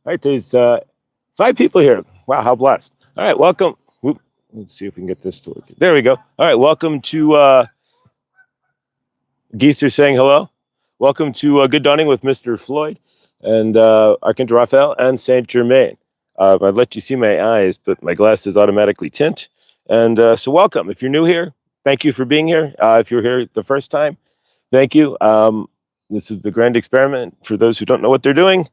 right, there's 5 people here. Wow, how blessed. All right, welcome. Whoop, let's see if we can get this to work. There we go. All right, welcome to Geese are saying hello. Welcome to Good Dawning with Mr. Floyd and Archangel Raphael and Saint Germain. I'd let you see my eyes, but my glasses automatically tint. And so welcome. If you're new here, thank you for being here. If you're here the first time, thank you. This is the grand experiment. For those who don't know what they're doing,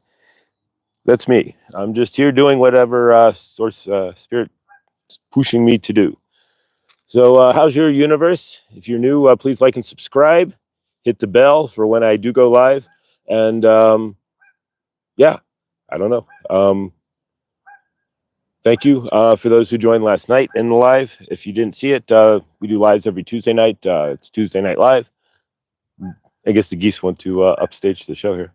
that's me. I'm just here doing whatever source spirit is pushing me to do. So, how's your universe? If you're new, please like and subscribe. Hit the bell for when I do go live. And yeah, I don't know. Thank you for those who joined last night in the live. If you didn't see it, we do lives every Tuesday night. It's Tuesday Night Live. I guess the geese want to upstage the show here.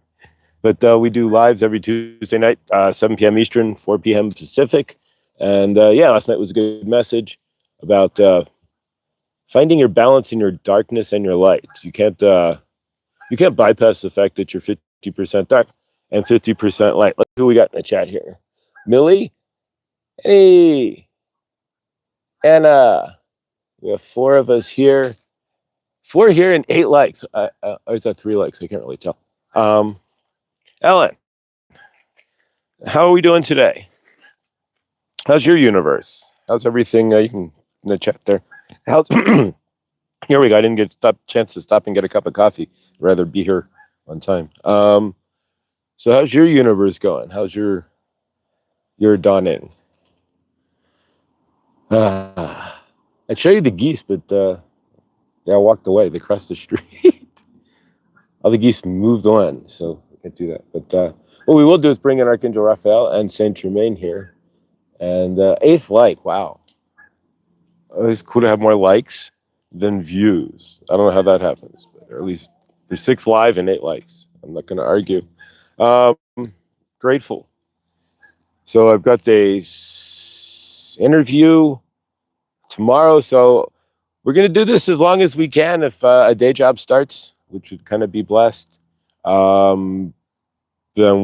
But we do lives every Tuesday night, 7 p.m. Eastern, 4 p.m. Pacific. And yeah, last night was a good message about finding your balance in your darkness and your light. You can't bypass the fact that you're 50% dark and 50% light. Look who we got in the chat here. Millie, hey, Anna. We have 4 of us here. 4 here and 8 likes. Or is that 3 likes? I can't really tell. Ellen, how are we doing today? How's your universe? How's everything? You can in the chat there. How's here we go. I didn't get chance to stop and get a cup of coffee. I'd rather be here on time. So how's your universe going? How's your dawning? I'd show you the geese, but they all walked away. They crossed the street. All the geese moved on, so we can't do that. But what we will do is bring in Archangel Raphael and Saint Germain here. And 8th like, wow. It's cool to have more likes than views. I don't know how that happens, but at least there's 6 live and 8 likes. I'm not going to argue. Grateful. So I've got the interview tomorrow. So we're going to do this as long as we can. If a day job starts, which would kind of be blessed, then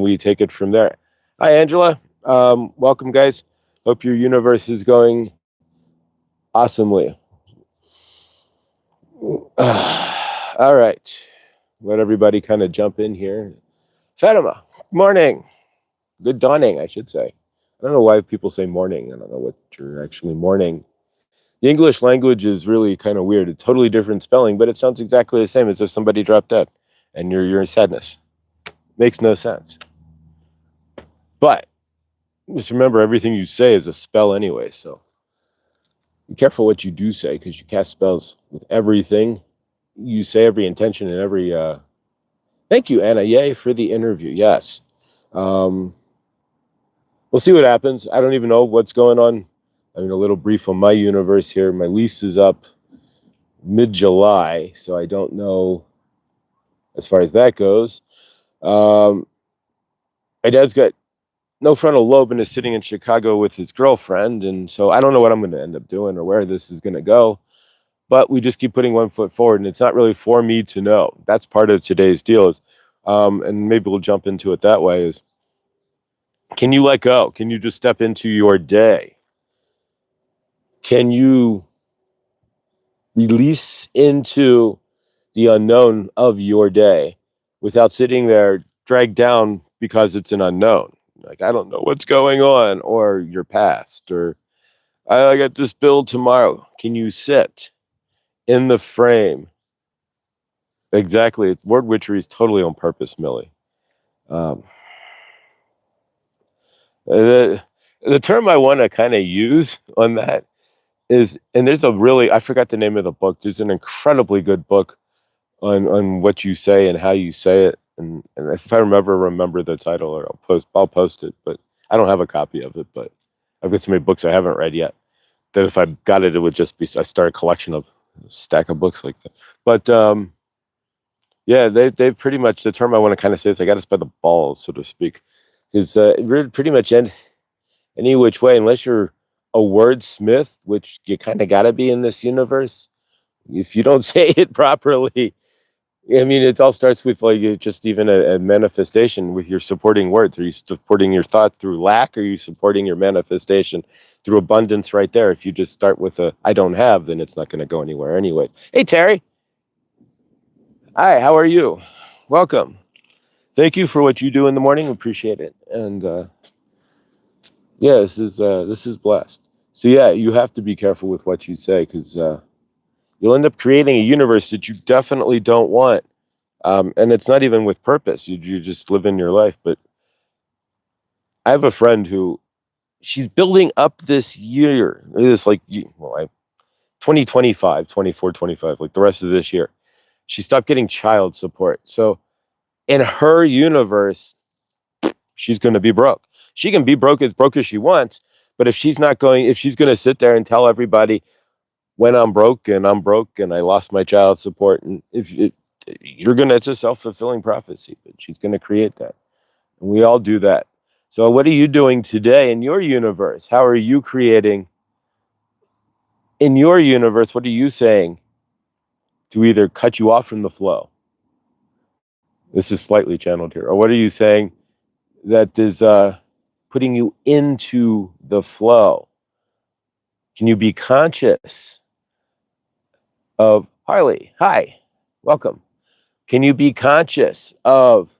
we take it from there. Hi, Angela. Welcome, guys. Hope your universe is going awesomely. All right. Let everybody kind of jump in here. Fatima, morning. Good dawning, I should say. I don't know why people say morning. I don't know what you're actually mourning. The English language is really kind of weird. It's totally different spelling, but it sounds exactly the same as if somebody dropped dead and you're in sadness. Makes no sense. But just remember, everything you say is a spell anyway, so be careful what you do say, because you cast spells with everything. You say every intention and every... Thank you, Anna. Yay for the interview. Yes. We'll see what happens. I don't even know what's going on. I mean, a little brief on my universe here. My lease is up mid-July, so I don't know as far as that goes. My dad's got no frontal lobe and is sitting in Chicago with his girlfriend, and so I don't know what I'm going to end up doing or where this is going to go. But we just keep putting one foot forward, and it's not really for me to know. That's part of today's deal. Is, and maybe we'll jump into it that way. Is, can you let go? Can you just step into your day? Can you release into the unknown of your day without sitting there dragged down because it's an unknown? Like, I don't know what's going on, or your past, or I got this bill tomorrow. Can you sit in the frame? Exactly. Word witchery is totally on purpose, Millie. The term I want to kind of use on that is, and there's a really, I forgot the name of the book. There's an incredibly good book on what you say and how you say it. And if I remember the title, or I'll post it, but I don't have a copy of it, but I've got so many books I haven't read yet that if I got it, it would just be, I start a collection of a stack of books like that. But yeah, they've pretty much, the term I want to kind of say is I got to spend the balls, so to speak, is pretty much any which way, unless you're a wordsmith, which you kind of got to be in this universe. If you don't say it properly, I mean, it all starts with like just even a manifestation with your supporting words. Are you supporting your thought through lack? Or are you supporting your manifestation through abundance right there? If you just start with a I don't have, then it's not going to go anywhere anyway. Hey, Terry. Hi, how are you? Welcome. Thank you for what you do in the morning. Appreciate it. And yeah, this is blessed. So yeah, you have to be careful with what you say because you'll end up creating a universe that you definitely don't want. And it's not even with purpose. You just live in your life. But I have a friend who she's building up this year, this like, 2025, 24, 25, like the rest of this year. She stopped getting child support. So in her universe, she's going to be broke. She can be broke as she wants. But if she's going to sit there and tell everybody when I'm broke and I lost my child support, and if it, you're going to, it's a self fulfilling prophecy, but she's going to create that. And we all do that. So, what are you doing today in your universe? How are you creating in your universe? What are you saying to either cut you off from the flow? This is slightly channeled here. Or what are you saying that is putting you into the flow? Can you be conscious of Harley? Hi, welcome. Can you be conscious of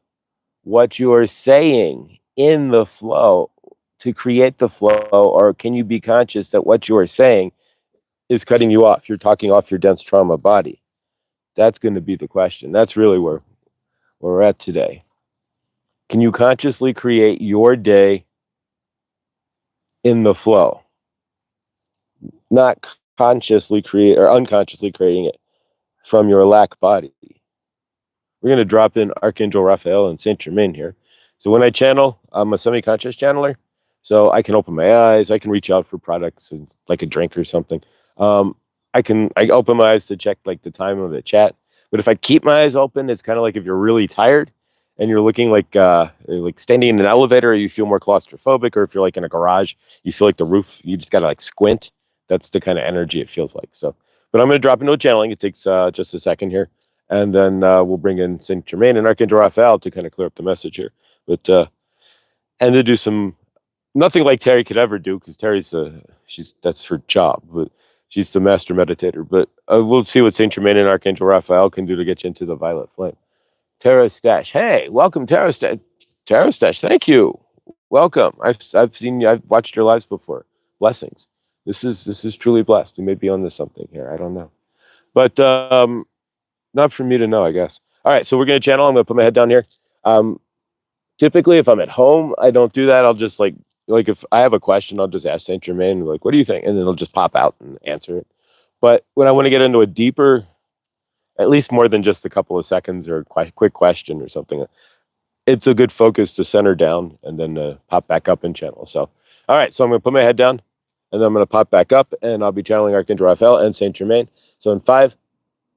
what you're saying in the flow to create the flow? Or can you be conscious that what you're saying is cutting you off? You're talking off your dense trauma body. That's going to be the question. That's really where we're at today. Can you consciously create your day in the flow? Not consciously create or unconsciously creating it from your lack body. We're going to drop in Archangel Raphael and Saint Germain here. So when I channel, I'm a semi-conscious channeler. So I can open my eyes. I can reach out for products like a drink or something. Um, I open my eyes to check like the time of the chat. But if I keep my eyes open, it's kind of like if you're really tired and you're looking like standing in an elevator, you feel more claustrophobic, or if you're like in a garage, you feel like the roof, you just gotta like squint. That's the kind of energy it feels like. So, but I'm gonna drop into a channeling. It takes just a second here, and then we'll bring in Saint Germain and Archangel Raphael to kind of clear up the message here. But and to do some nothing like Terry could ever do because Terry's she's that's her job, but she's the master meditator. But we'll see what Saint Germain and Archangel Raphael can do to get you into the violet flame. Tara Stash, hey, welcome, Tara Stash. Tara Stash, thank you. Welcome. I've seen you. I've watched your lives before. Blessings. This is truly blessed. You may be on to something here. I don't know, but not for me to know, I guess. All right, so we're gonna channel. I'm gonna put my head down here. Um, Typically, if I'm at home, I don't do that. I'll just like if I have a question, I'll just ask Saint Germain, like, what do you think? And then it'll just pop out and answer it. But when I want to get into a deeper, at least more than just a couple of seconds or a quick question or something, it's a good focus to center down and then pop back up and channel. So, all right, so I'm going to put my head down and then I'm going to pop back up and I'll be channeling Archangel Raphael and Saint Germain. So in 5,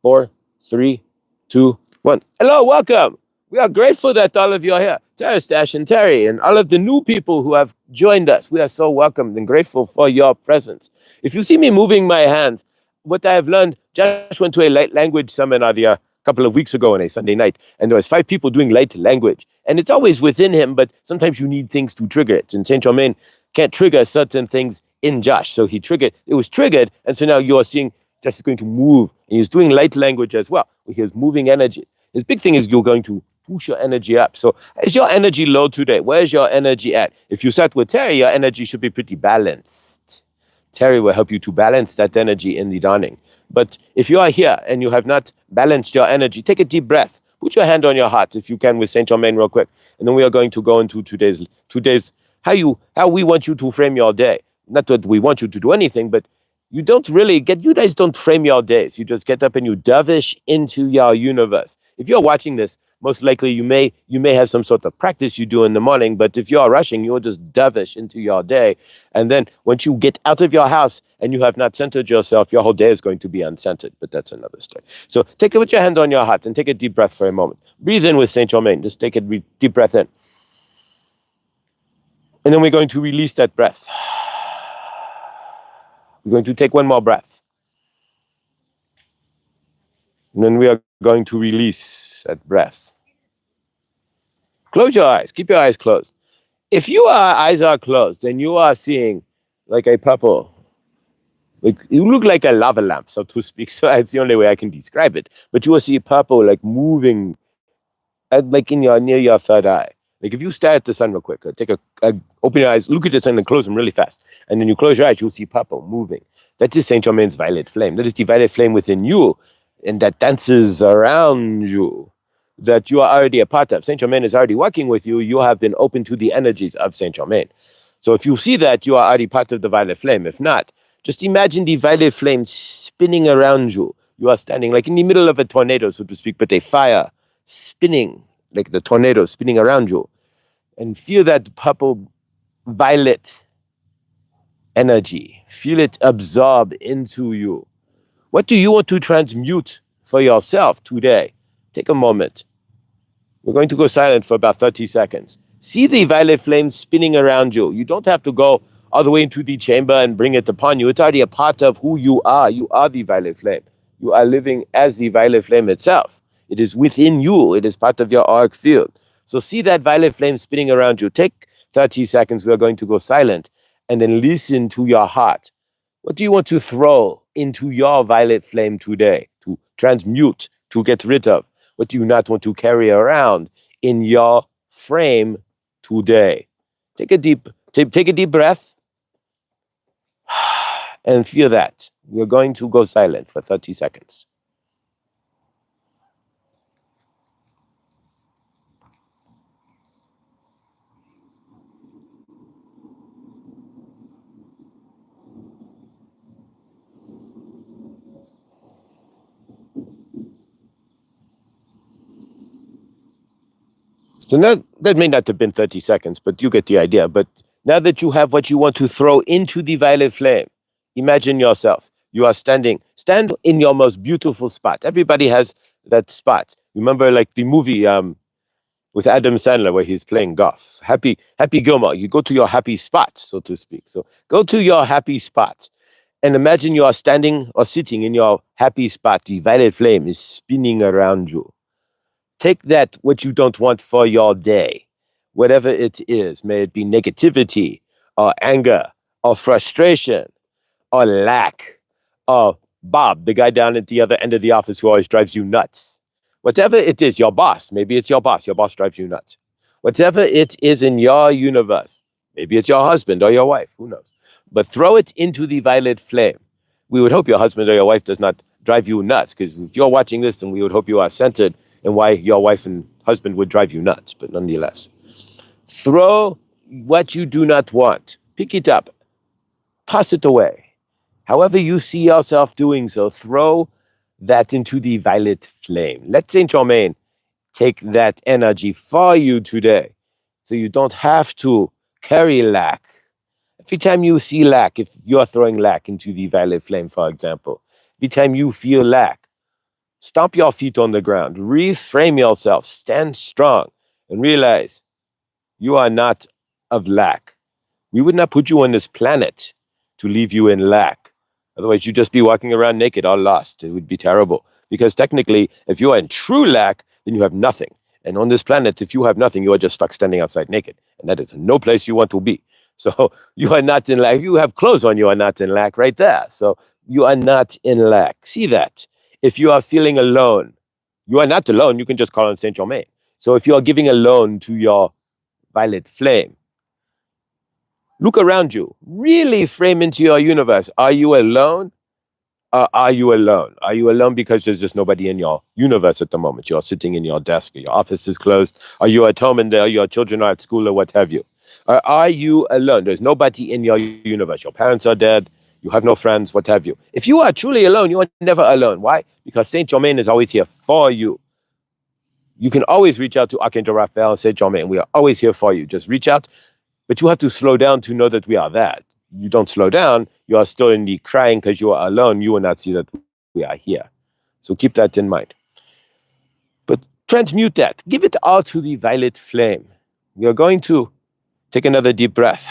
4, 3, 2, 1. Hello, welcome. We are grateful that all of you are here. Terry, Stash, and Terry, and all of the new people who have joined us. We are so welcomed and grateful for your presence. If you see me moving my hands, what I have learned, Josh went to a light language seminar a couple of weeks ago on a Sunday night, and there was 5 people doing light language. And it's always within him, but sometimes you need things to trigger it. And Saint Germain can't trigger certain things in Josh. So it was triggered, and so now you're seeing Josh is going to move. And he's doing light language as well. He has moving energy. His big thing is you're going to push your energy up. So is your energy low today? Where's your energy at? If you start with Terry, your energy should be pretty balanced. Terry will help you to balance that energy in the dawning. But if you are here and you have not balanced your energy, take a deep breath. Put your hand on your heart if you can with Saint Germain real quick. And then we are going to go into today's how we want you to frame your day. Not that we want you to do anything, but you guys don't frame your days. You just get up and you dovish into your universe. If you're watching this, most likely you may have some sort of practice you do in the morning, but if you're rushing, you'll just dovish into your day. And then once you get out of your house and you have not centered yourself, your whole day is going to be uncentered, but that's another story. So put your hand on your heart and take a deep breath for a moment. Breathe in with Saint Germain. Just take a deep breath in. And then we're going to release that breath. We're going to take one more breath. And then we are going to release that breath. Close your eyes. Keep your eyes closed. If your eyes are closed and you are seeing like a purple, like you look like a lava lamp, so to speak. So that's the only way I can describe it. But you will see purple like moving, like in your near your third eye. Like if you stare at the sun real quick, take open your eyes, look at the sun, and close them really fast, and then you close your eyes, you'll see purple moving. That is Saint Germain's violet flame. That is the violet flame within you, and that dances around you. That you are already a part of. Saint Germain is already working with you. You have been open to the energies of Saint Germain. So if you see that, you are already part of the violet flame. If not, just imagine the violet flame spinning around you. You are standing like in the middle of a tornado, so to speak, but a fire spinning, like the tornado spinning around you, and feel that purple violet energy. Feel it absorb into you. What do you want to transmute for yourself today? Take a moment. We're going to go silent for about 30 seconds. See the violet flame spinning around you. You don't have to go all the way into the chamber and bring it upon you. It's already a part of who you are. You are the violet flame. You are living as the violet flame itself. It is within you. It is part of your auric field. So see that violet flame spinning around you. Take 30 seconds. We're going to go silent and then listen to your heart. What do you want to throw into your violet flame today, to transmute, to get rid of? What do you not want to carry around in your frame today? Take a deep breath and feel that. We're going to go silent for 30 seconds. So now, that may not have been 30 seconds, but you get the idea. But now that you have what you want to throw into the violet flame, imagine yourself. You are stand in your most beautiful spot. Everybody has that spot. Remember, like the movie with Adam Sandler where he's playing golf. Happy Gilmore. You go to your happy spot, so to speak. So go to your happy spot and imagine you are standing or sitting in your happy spot. The violet flame is spinning around you. Take that, what you don't want for your day, whatever it is, may it be negativity or anger or frustration or lack or Bob, the guy down at the other end of the office who always drives you nuts. Whatever it is, your boss, maybe it's your boss drives you nuts. Whatever it is in your universe, maybe it's your husband or your wife, who knows? But throw it into the violet flame. We would hope your husband or your wife does not drive you nuts, because if you're watching this, then we would hope you are centered in why your wife and husband would drive you nuts. But nonetheless, throw what you do not want, pick it up, toss it away. However you see yourself doing so, throw that into the violet flame. Let Saint Germain take that energy for you today, so you don't have to carry lack. Every time you see lack, if you're throwing lack into the violet flame, for example, every time you feel lack, stomp your feet on the ground, reframe yourself, stand strong, and realize you are not of lack. We would not put you on this planet to leave you in lack. Otherwise, you'd just be walking around naked, all lost. It would be terrible. Because technically, if you are in true lack, then you have nothing. And on this planet, if you have nothing, you are just stuck standing outside naked. And that is no place you want to be. So you are not in lack. You have clothes on, you are not in lack right there. So you are not in lack. See that. If you are feeling alone, you are not alone. You can just call on Saint Germain. So if you are giving a loan to your violet flame, look around you. Really frame into your universe. Are you alone? Are you alone? Are you alone because there's just nobody in your universe at the moment? You're sitting in your desk, or your office is closed. Are you at home and your children are at school or what have you? Or are you alone? There's nobody in your universe. Your parents are dead. You have no friends, what have you. If you are truly alone, you are never alone. Why? Because Saint Germain is always here for you. You can always reach out to Archangel Raphael and Saint Germain. We are always here for you. Just reach out. But you have to slow down to know that we are there. You don't slow down, you are still in the crying because you are alone. You will not see that we are here. So keep that in mind. But transmute that. Give it all to the violet flame. You're going to take another deep breath.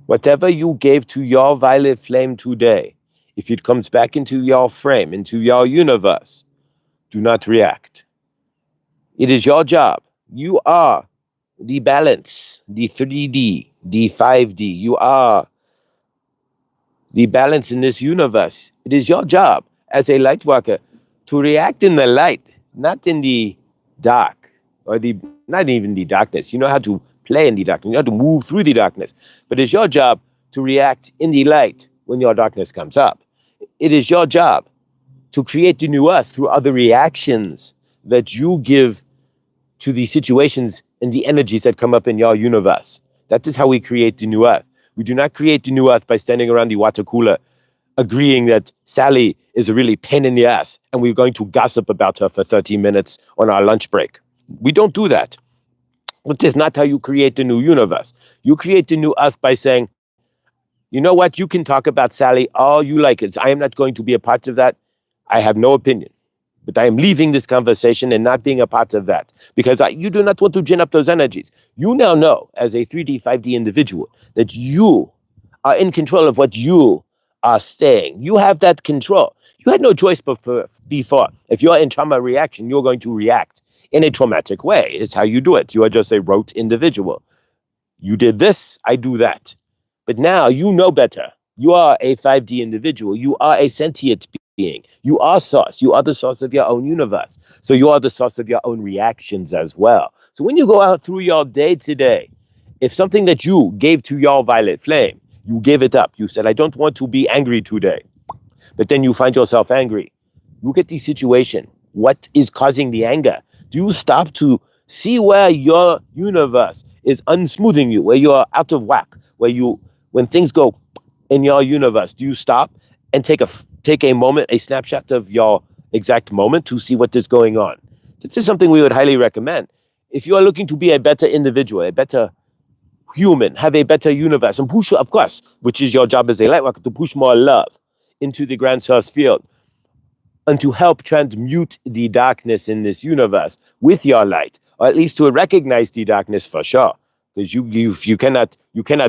Whatever you gave to your violet flame today, If it comes back into your frame, into your universe, do not react. It is your job. You are the balance, the 3D, the 5D. You are the balance in this universe. It is your job as a light worker to react in the light, not in the dark, or the not even the darkness. You know how to play in the darkness. You know how to move through the darkness. But it's your job to react in the light when your darkness comes up. It is your job to create the new earth through other reactions that you give to the situations and the energies that come up in your universe. That is how we create the new earth. We do not create the new earth by standing around the water cooler agreeing that Sally is a really pain in the ass and we're going to gossip about her for 30 minutes on our lunch break. We don't do that. That is not how you create the new universe. You create the new earth by saying, you know what, you can talk about Sally all you like. I am not going to be a part of that. I have no opinion. But I am leaving this conversation and not being a part of that because you do not want to gin up those energies. You now know, as a 3D, 5D individual, that you are in control of what you are saying. You have that control. You had no choice before. If you're in trauma reaction, you're going to react in a traumatic way. It's how you do it. You are just a rote individual. You did this, I do that. But now you know better. You are a 5D individual. You are a sentient being. You are source. You are the source of your own universe. So you are the source of your own reactions as well. So when you go out through your day today, if something that you gave to your violet flame, you gave it up. You said, I don't want to be angry today. But then you find yourself angry. Look at the situation. What is causing the anger? Do you stop to see where your universe is unsmoothing you, where you're out of whack, when things go in your universe, do you stop and take a moment, a snapshot of your exact moment to see what is going on? This is something we would highly recommend. If you are looking to be a better individual, a better human, have a better universe, and push, of course, which is your job as a light worker, to push more love into the grand source field and to help transmute the darkness in this universe with your light, or at least to recognize the darkness for sure. Because you cannot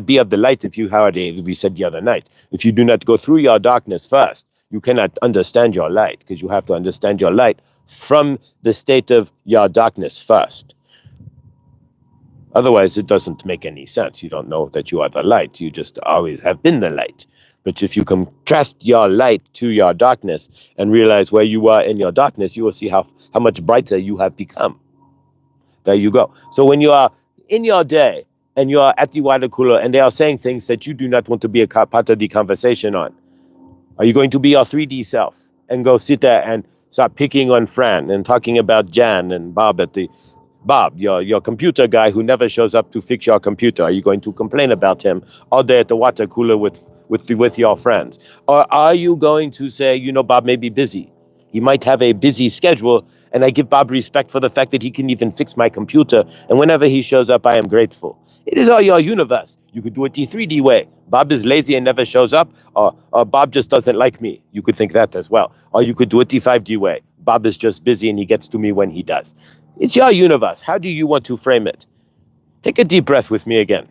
be of the light if you, how we said the other night, if you do not go through your darkness first, you cannot understand your light, because you have to understand your light from the state of your darkness first. Otherwise, it doesn't make any sense. You don't know that you are the light. You just always have been the light. But if you contrast your light to your darkness and realize where you are in your darkness, you will see how much brighter you have become. There you go. So when you are in your day and you are at the water cooler and they are saying things that you do not want to be a part of the conversation on, are you going to be your 3D self and go sit there and start picking on Fran and talking about Jan and Bob your computer guy who never shows up to fix your computer? Are you going to complain about him all day at the water cooler with your friends? Or are you going to say, Bob may be busy. He might have a busy schedule, and I give Bob respect for the fact that he can even fix my computer, and whenever he shows up, I am grateful. It is all your universe. You could do it the 3D way. Bob is lazy and never shows up, or Bob just doesn't like me. You could think that as well. Or you could do it the 5D way. Bob is just busy and he gets to me when he does. It's your universe. How do you want to frame it? Take a deep breath with me again.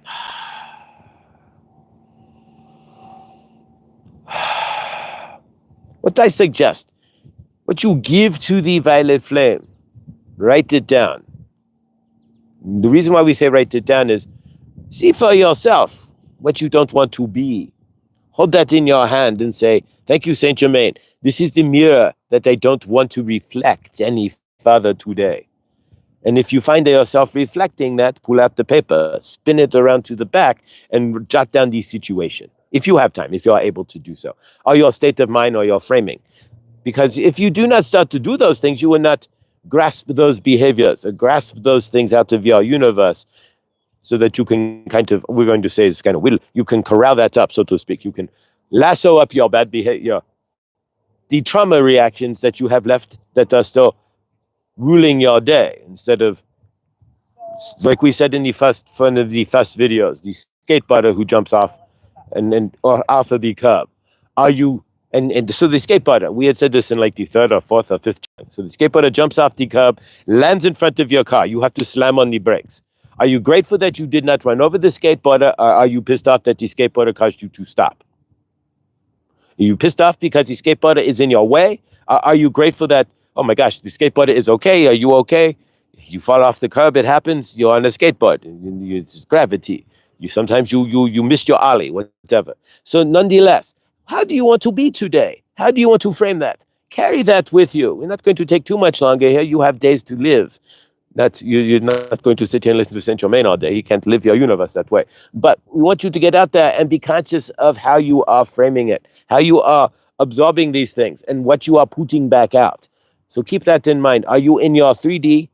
What I suggest, what you give to the violet flame, write it down. The reason why we say write it down is see for yourself what you don't want to be. Hold that in your hand and say, thank you, Saint Germain. This is the mirror that I don't want to reflect any further today. And if you find yourself reflecting that, pull out the paper, spin it around to the back, and jot down the situation. If you have time, if you are able to do so, or your state of mind or your framing. Because if you do not start to do those things, you will not grasp those behaviors or grasp those things out of your universe so that you can we're going to say it's you can corral that up, so to speak. You can lasso up your bad behavior, the trauma reactions that you have left that are still ruling your day, instead of, like we said in one of the first videos, the skateboarder who jumps off or off of the curb. Are you and so the skateboarder, we had said this in like the third or fourth or fifth time. So the skateboarder jumps off the curb, lands in front of your car. You have to slam on the brakes. Are you grateful that you did not run over the skateboarder, or are you pissed off that the skateboarder caused you to stop? Are you pissed off because the skateboarder is in your way? Are you grateful that, oh my gosh, the skateboarder is okay? Are you okay? You fall off the curb, it happens. You're on a skateboard. It's gravity. Sometimes you miss your ollie, whatever. So nonetheless, how do you want to be today? How do you want to frame that? Carry that with you. We're not going to take too much longer here. You have days to live. You're not going to sit here and listen to Saint Germain all day. You can't live your universe that way. But we want you to get out there and be conscious of how you are framing it, how you are absorbing these things, and what you are putting back out. So keep that in mind. Are you in your 3D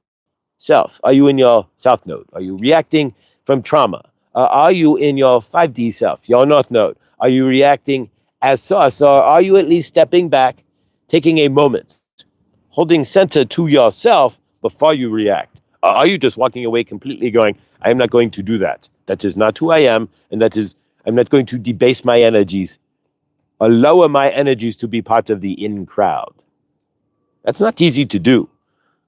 self? Are you in your south node? Are you reacting from trauma? Are you in your 5D self, your north node? Are you reacting as source, or are you at least stepping back, taking a moment, holding center to yourself before you react? Are you just walking away completely going, I am not going to do that. That is not who I am, and I'm not going to debase my energies or lower my energies to be part of the in crowd. That's not easy to do,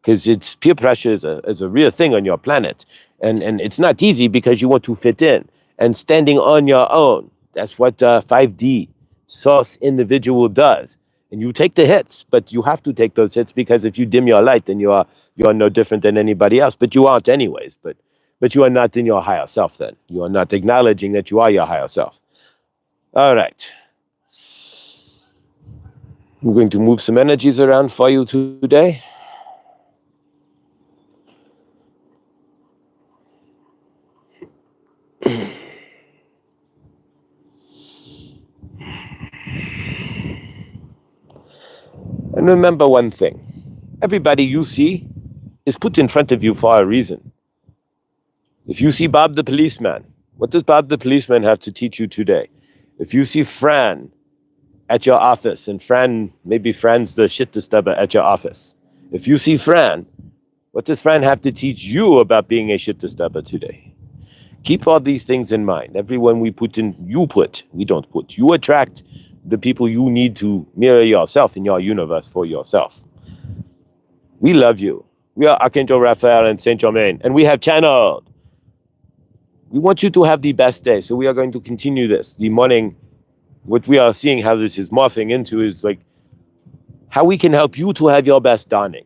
because it's peer pressure is a real thing on your planet. And it's not easy because you want to fit in. And standing on your own, that's what 5D source individual does. And you take the hits, but you have to take those hits, because if you dim your light, then you are no different than anybody else. But you aren't anyways. But you are not in your higher self then. You are not acknowledging that you are your higher self. All right. I'm going to move some energies around for you today. And remember one thing. Everybody you see is put in front of you for a reason. If you see Bob the policeman, what does Bob the policeman have to teach you today? If you see Fran at your office, and maybe Fran's the shit disturber at your office. If you see Fran, what does Fran have to teach you about being a shit disturber today? Keep all these things in mind. Everyone we put in, we don't put. You attract the people you need to mirror yourself in your universe for yourself. We love you. We are Archangel Raphael and Saint Germain, and we have channeled. We want you to have the best day, so we are going to continue this. The morning, what we are seeing how this is morphing into is like how we can help you to have your best dawning.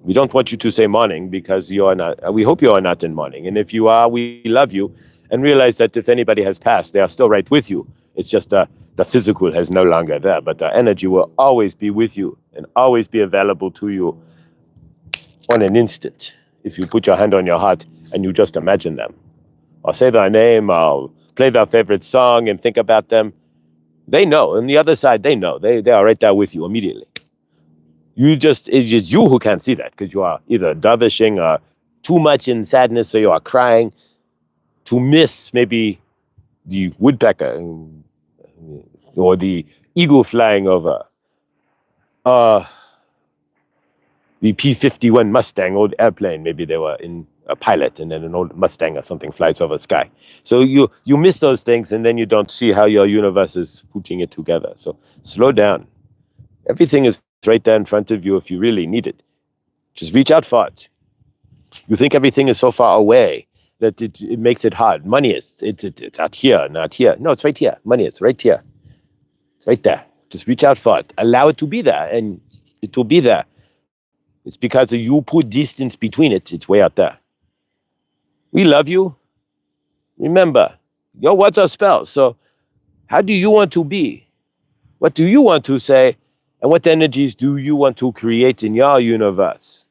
We don't want you to say morning, because you are not. We hope you are not in morning, and if you are, we love you, and realize that if anybody has passed, they are still right with you. It's just the physical is no longer there, but the energy will always be with you and always be available to you on an instant. If you put your hand on your heart and you just imagine them, or say their name, or play their favorite song and think about them, they know. On the other side, they know. They are right there with you immediately. It's you who can't see that, because you are either dervishing or too much in sadness, so you are crying to miss maybe the woodpecker or the eagle flying over, the P-51 Mustang, old airplane. Maybe they were in a pilot, and then an old Mustang or something flies over the sky. So you miss those things, and then you don't see how your universe is putting it together. So slow down. Everything is right there in front of you if you really need it. Just reach out for it. You think everything is so far away that it makes it hard. Money it's out here, not here. No, it's right here. Money is right here. Right there. Just reach out for it. Allow it to be there, and it will be there. It's because you put distance between it. It's way out there. We love you. Remember, your words are spells. So how do you want to be? What do you want to say? And what energies do you want to create in your universe?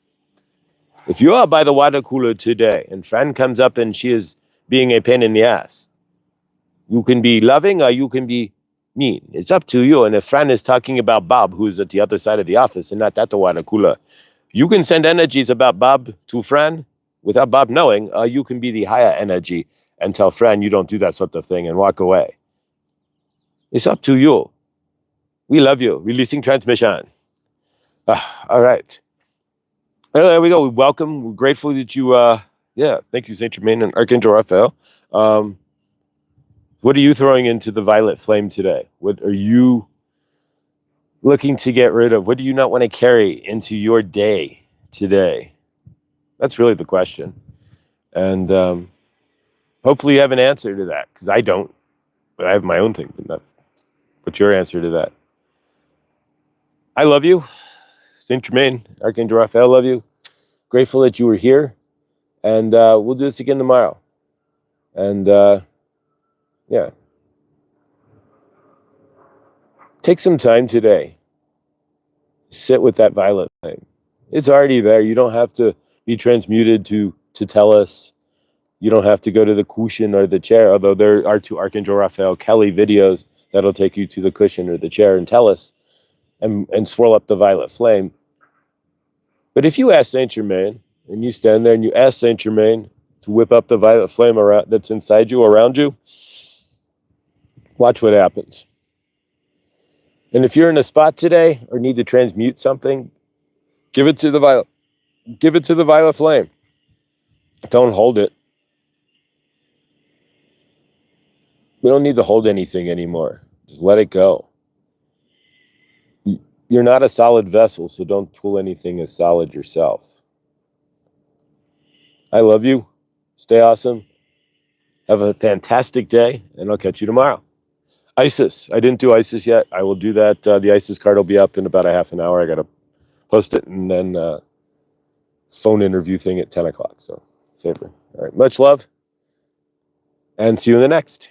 If you are by the water cooler today and Fran comes up and she is being a pain in the ass, you can be loving or you can be mean. It's up to you. And if Fran is talking about Bob, who's at the other side of the office and not at the water cooler, you can send energies about Bob to Fran without Bob knowing, or you can be the higher energy and tell Fran you don't do that sort of thing and walk away. It's up to you. We love you. Releasing transmission. All right. Well, there we go. Welcome. We're grateful that you, thank you, Saint Germain and Archangel Raphael. What are you throwing into the violet flame today? What are you looking to get rid of? What do you not want to carry into your day today? That's really the question. And hopefully you have an answer to that, because I don't. But I have my own thing. What's your answer to that? I love you. Saint Germain, Archangel Raphael, love you. Grateful that you were here. And we'll do this again tomorrow. And yeah. Take some time today. Sit with that violet flame. It's already there. You don't have to be transmuted to tell us. You don't have to go to the cushion or the chair, although there are 2 Archangel Raphael Kelly videos that'll take you to the cushion or the chair and tell us and swirl up the violet flame. But if you ask Saint Germain and you stand there and you ask Saint Germain to whip up the violet flame around that's inside you, around you, watch what happens. And if you're in a spot today or need to transmute something, give it to the violet flame. Don't hold it. We don't need to hold anything anymore. Just let it go. You're not a solid vessel, so don't pull anything as solid yourself. I love you. Stay awesome. Have a fantastic day, and I'll catch you tomorrow. ISIS. I didn't do ISIS yet. I will do that. The ISIS card will be up in about a half an hour. I got to post it, and then phone interview thing at 10 o'clock. So, favor. All right. Much love, and see you in the next.